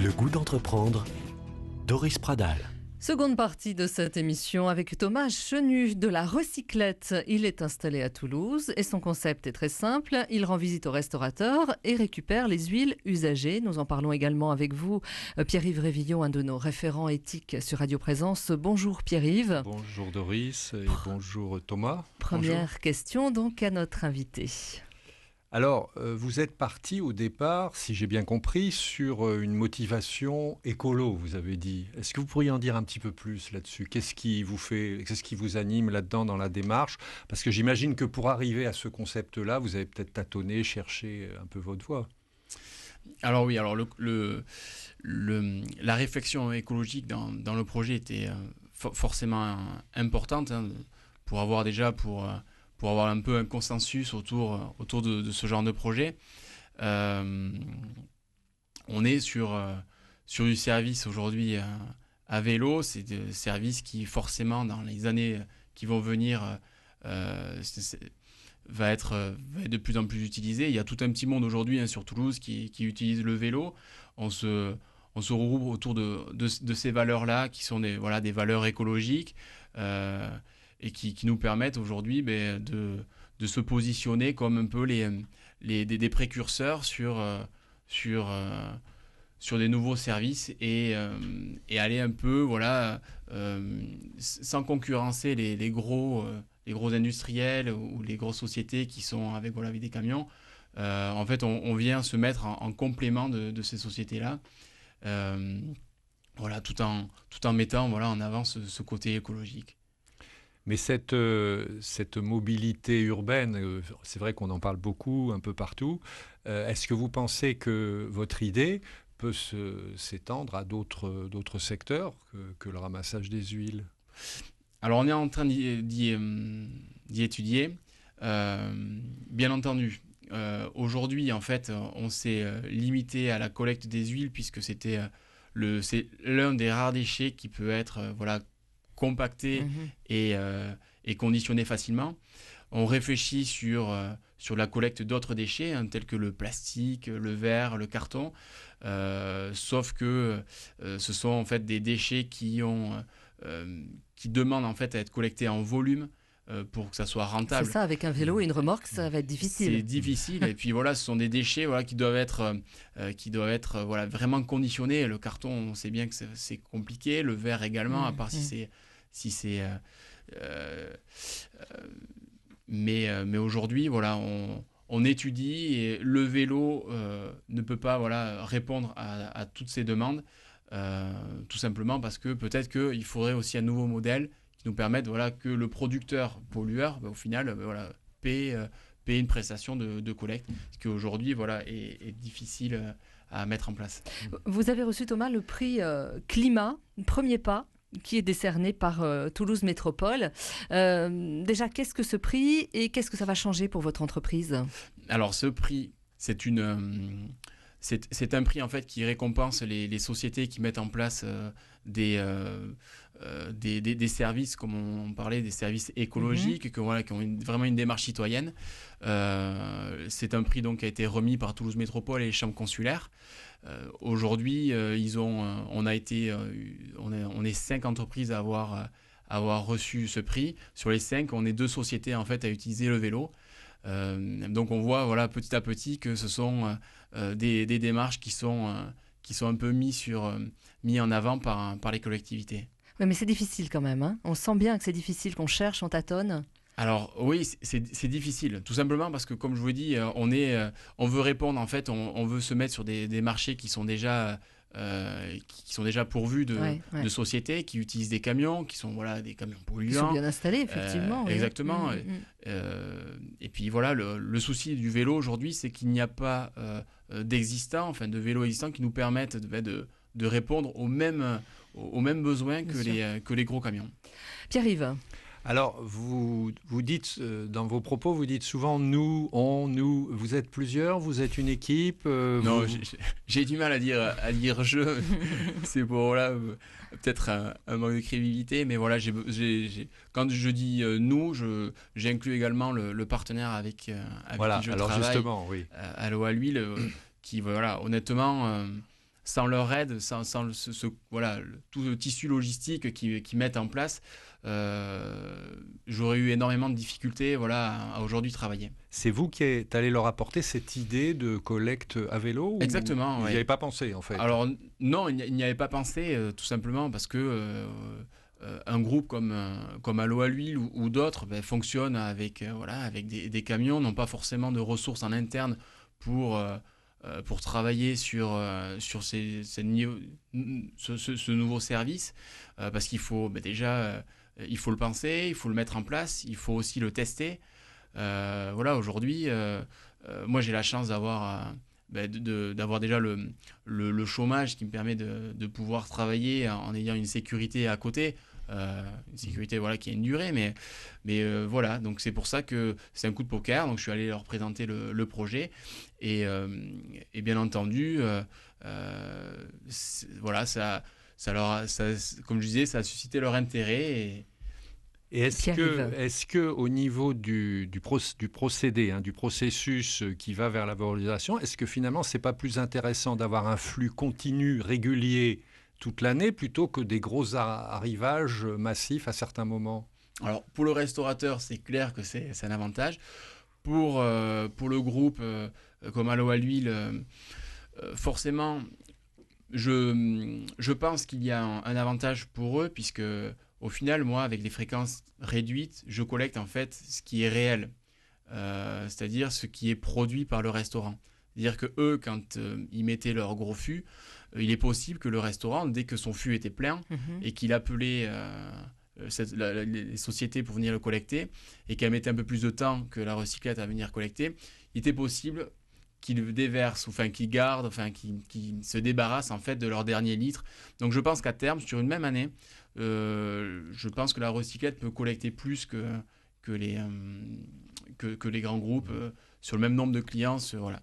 Le goût d'entreprendre, Doris Pradal. Seconde partie de cette émission avec Thomas Chenu de la Recyclette. Il est installé à Toulouse et son concept est très simple. Il rend visite aux restaurateurs et récupère les huiles usagées. Nous en parlons également avec vous, Pierre-Yves Révillon, un de nos référents éthiques sur Radio Présence. Bonjour Pierre-Yves. Bonjour Doris et bonjour Thomas. Première question donc à notre invité. Alors, vous êtes parti au départ, si j'ai bien compris, sur une motivation écolo, vous avez dit. Est-ce que vous pourriez en dire un petit peu plus là-dessus ? Qu'est-ce qui vous anime là-dedans dans la démarche ? Parce que j'imagine que pour arriver à ce concept-là, vous avez peut-être tâtonné, cherché un peu votre voie. Alors oui, la réflexion écologique dans le projet était forcément importante pour avoir un peu un consensus autour de ce genre de projet. On est sur du service aujourd'hui à vélo. C'est des services qui forcément dans les années qui vont venir va être de plus en plus utilisé. Il y a tout un petit monde aujourd'hui sur Toulouse qui utilise le vélo. On se regroupe autour de ces valeurs-là qui sont des valeurs écologiques. Et qui nous permettent aujourd'hui de se positionner comme un peu des précurseurs sur des nouveaux services et aller un peu sans concurrencer les gros industriels ou les grosses sociétés qui sont avec des camions. En fait, on vient se mettre en complément de ces sociétés-là. Tout en mettant en avant ce côté écologique. Mais cette mobilité urbaine, c'est vrai qu'on en parle beaucoup, un peu partout. Est-ce que vous pensez que votre idée peut s'étendre à d'autres secteurs que le ramassage des huiles ? Alors on est en train d'y étudier. Bien entendu, aujourd'hui, en fait, on s'est limité à la collecte des huiles puisque c'est l'un des rares déchets qui peut être compacté et conditionné facilement. On réfléchit sur la collecte d'autres déchets tels que le plastique, le verre, le carton, sauf que ce sont en fait des déchets qui demandent en fait à être collectés en volume pour que ça soit rentable. C'est ça, avec un vélo et une remorque, ça va être difficile. C'est difficile et puis ce sont des déchets qui doivent être vraiment conditionnés. Le carton, on sait bien que c'est compliqué, le verre également, à part mais aujourd'hui on étudie et le vélo ne peut pas répondre à toutes ces demandes tout simplement parce que peut-être qu'il faudrait aussi un nouveau modèle qui nous permette que le producteur pollueur au final paie une prestation de collecte, ce qui aujourd'hui est difficile à mettre en place. Vous avez reçu, Thomas, le prix Climat, premier pas, qui est décerné par Toulouse Métropole. Déjà, qu'est-ce que ce prix et qu'est-ce que ça va changer pour votre entreprise ? Alors, ce prix, c'est un prix en fait qui récompense les sociétés qui mettent en place des services, comme on parlait, des services écologiques, qui ont vraiment une démarche citoyenne. C'est un prix donc qui a été remis par Toulouse Métropole et les chambres consulaires. Aujourd'hui, on est 5 entreprises à avoir reçu ce prix. Sur les 5, on est 2 sociétés en fait à utiliser le vélo. Donc on voit petit à petit que ce sont des démarches qui sont un peu mis en avant par les collectivités. Oui, mais c'est difficile quand même, hein. On sent bien que c'est difficile, qu'on cherche, on tâtonne. Alors oui, c'est difficile, tout simplement parce que comme je vous ai dit, on veut répondre en fait, on veut se mettre sur des marchés qui sont déjà pourvus de sociétés qui utilisent des camions, qui sont des camions polluants. Ils sont bien installés, effectivement. Exactement. Et puis le souci du vélo aujourd'hui, c'est qu'il n'y a pas de vélos existants qui nous permettent de répondre aux mêmes besoins que les gros camions. Pierre-Yves. Alors, vous dites, dans vos propos, vous dites souvent « nous »,« on »,« nous ». Vous êtes plusieurs ? Vous êtes une équipe ? Non, j'ai du mal à dire « je ». C'est pour peut-être un manque de crédibilité. Mais quand je dis « nous », j'inclus également le partenaire avec qui je travaille. Justement, oui. À l'eau à l'huile, qui, honnêtement... sans leur aide, sans voilà, tout le tissu logistique qu'ils mettent en place, j'aurais eu énormément de difficultés voilà, à aujourd'hui travailler. C'est vous qui êtes allé leur apporter cette idée de collecte à vélo? Exactement. Vous n'y avez pas pensé en fait? Alors non, il n'y avait pas pensé, tout simplement parce que un groupe comme Allo à l'huile ou d'autres fonctionne avec, voilà, avec des camions, n'ont pas forcément de ressources en interne pour travailler sur ce nouveau service, parce qu'il faut déjà il faut le penser, il faut le mettre en place, il faut aussi le tester. Voilà, aujourd'hui, moi j'ai la chance d'avoir déjà le chômage qui me permet de pouvoir travailler en ayant une sécurité à côté. Une sécurité voilà, qui a une durée, mais voilà, donc c'est pour ça que c'est un coup de poker. Donc je suis allé leur présenter le projet et bien entendu, voilà, comme je disais, ça a suscité leur intérêt. Et est-ce que au niveau du procédé, du processus qui va vers la valorisation, est-ce que finalement c'est pas plus intéressant d'avoir un flux continu, régulier toute l'année plutôt que des gros arrivages massifs à certains moments? Alors pour le restaurateur, c'est clair que c'est un avantage. Pour le groupe comme Allo à l'huile, forcément, je pense qu'il y a un avantage pour eux, puisque au final, moi, avec des fréquences réduites, je collecte en fait ce qui est réel, c'est-à-dire ce qui est produit par le restaurant. C'est-à-dire que eux, quand ils mettaient leur gros fût, il est possible que le restaurant, dès que son fût était plein et qu'il appelait les sociétés pour venir le collecter et qu'elles mettaient un peu plus de temps que la recyclette à venir collecter, il était possible qu'ils déversent, enfin qu'ils gardent, enfin qu'ils se débarrassent en fait de leur dernier litre. Donc je pense qu'à terme, sur une même année, je pense que la recyclette peut collecter plus que les grands groupes sur le même nombre de clients. Voilà.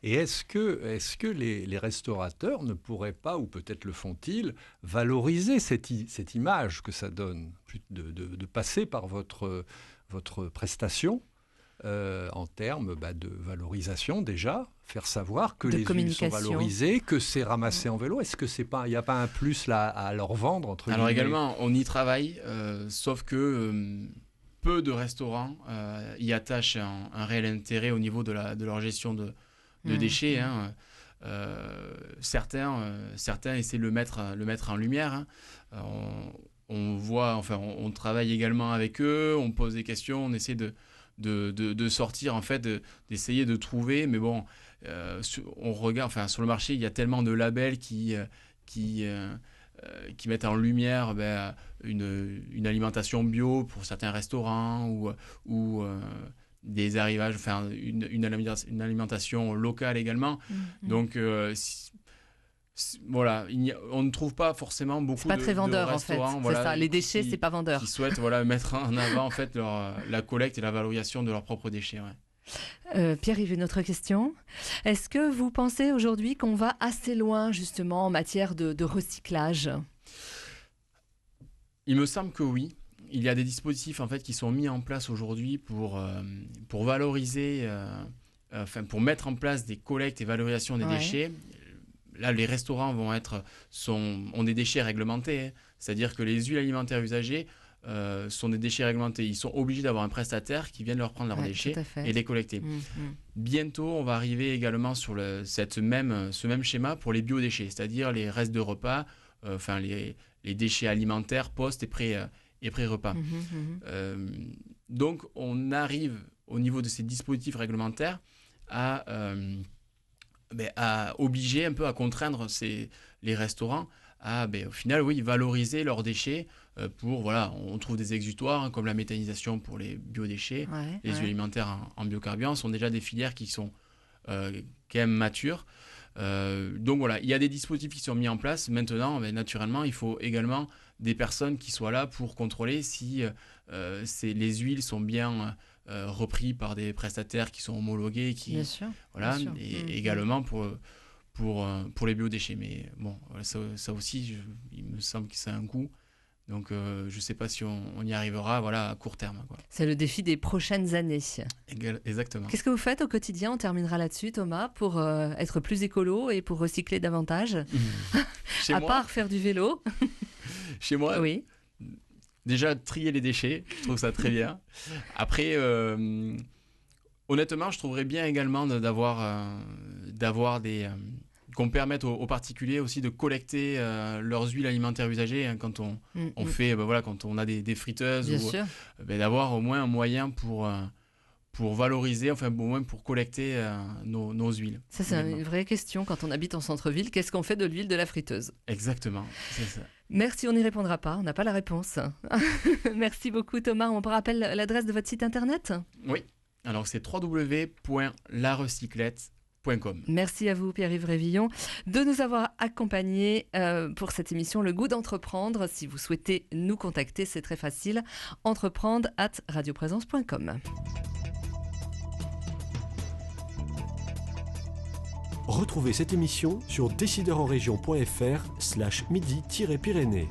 Et est-ce que les restaurateurs ne pourraient pas, ou peut-être le font-ils, valoriser cette image que ça donne, de passer par votre prestation en termes de valorisation déjà, faire savoir que les huiles sont valorisées, que c'est ramassé en vélo? Est-ce que il n'y a pas un plus là à leur vendre entre Alors guillemets? également, on y travaille, sauf que peu de restaurants y attachent un réel intérêt au niveau de leur gestion de déchets. Certains essaient de le mettre en lumière. On travaille également avec eux, on pose des questions, on essaie de sortir, en fait, d'essayer de trouver. Mais bon, on regarde, sur le marché, il y a tellement de labels qui mettent en lumière une alimentation bio pour certains restaurants ou des arrivages, une alimentation locale également. Donc, voilà, on ne trouve pas forcément beaucoup c'est pas très vendeur, de restaurants. En fait. Voilà, c'est ça, les déchets, c'est pas vendeur. Qui souhaitent mettre en avant en fait, la collecte et la valorisation de leurs propres déchets. Ouais. Pierre-Yves, une autre question. Est-ce que vous pensez aujourd'hui qu'on va assez loin justement en matière de recyclage? Il me semble que oui. Il y a des dispositifs en fait qui sont mis en place aujourd'hui pour valoriser, pour mettre en place des collectes et valorisations des déchets. Là, les restaurants ont des déchets réglementés, c'est-à-dire que les huiles alimentaires usagées sont des déchets réglementés. Ils sont obligés d'avoir un prestataire qui vienne leur prendre leurs déchets et les collecter. Bientôt, on va arriver également sur ce même schéma pour les biodéchets, c'est-à-dire les restes de repas, les déchets alimentaires post et pré-repas. Donc, on arrive au niveau de ces dispositifs réglementaires à obliger un peu, à contraindre les restaurants à, au final, oui, valoriser leurs déchets on trouve des exutoires comme la méthanisation pour les biodéchets, les huiles alimentaires en biocarburants sont déjà des filières qui sont quand même matures. Donc voilà, il y a des dispositifs qui sont mis en place. Maintenant, naturellement, il faut également des personnes qui soient là pour contrôler si les huiles sont bien repris par des prestataires qui sont homologués, bien sûr, voilà, bien sûr. Et également pour les biodéchets. Mais bon, ça aussi, il me semble que c'est un coût. Donc, je ne sais pas si on y arrivera à court terme, quoi. C'est le défi des prochaines années. Exactement. Qu'est-ce que vous faites au quotidien? On terminera là-dessus, Thomas, pour être plus écolo et pour recycler davantage. Chez à moi, part faire du vélo. Chez moi, Oui. déjà, trier les déchets, je trouve ça très bien. Après, honnêtement, je trouverais bien également d'avoir des... qu'on permette aux particuliers aussi de collecter leurs huiles alimentaires usagées, hein, quand on fait, quand on a des friteuses, Bien sûr. d'avoir au moins un moyen pour valoriser, enfin au moins pour collecter nos huiles. Ça, c'est également. une vraie question quand on habite en centre-ville. Qu'est-ce qu'on fait de l'huile de la friteuse? Exactement, c'est ça. Merci, on n'y répondra pas. On n'a pas la réponse. Merci beaucoup, Thomas. On rappelle l'adresse de votre site internet? Oui, alors c'est www.larecyclette.com. Merci à vous, Pierre-Yves Révillon, de nous avoir accompagnés pour cette émission Le Goût d'entreprendre. Si vous souhaitez nous contacter, c'est très facile. entreprendre@radioprésence.com. Retrouvez cette émission sur décideurenrégion.fr/midi-pyrénées.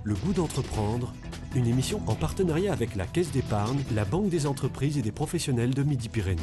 Le Goût d'entreprendre, une émission en partenariat avec la Caisse d'épargne, la Banque des entreprises et des professionnels de Midi-Pyrénées.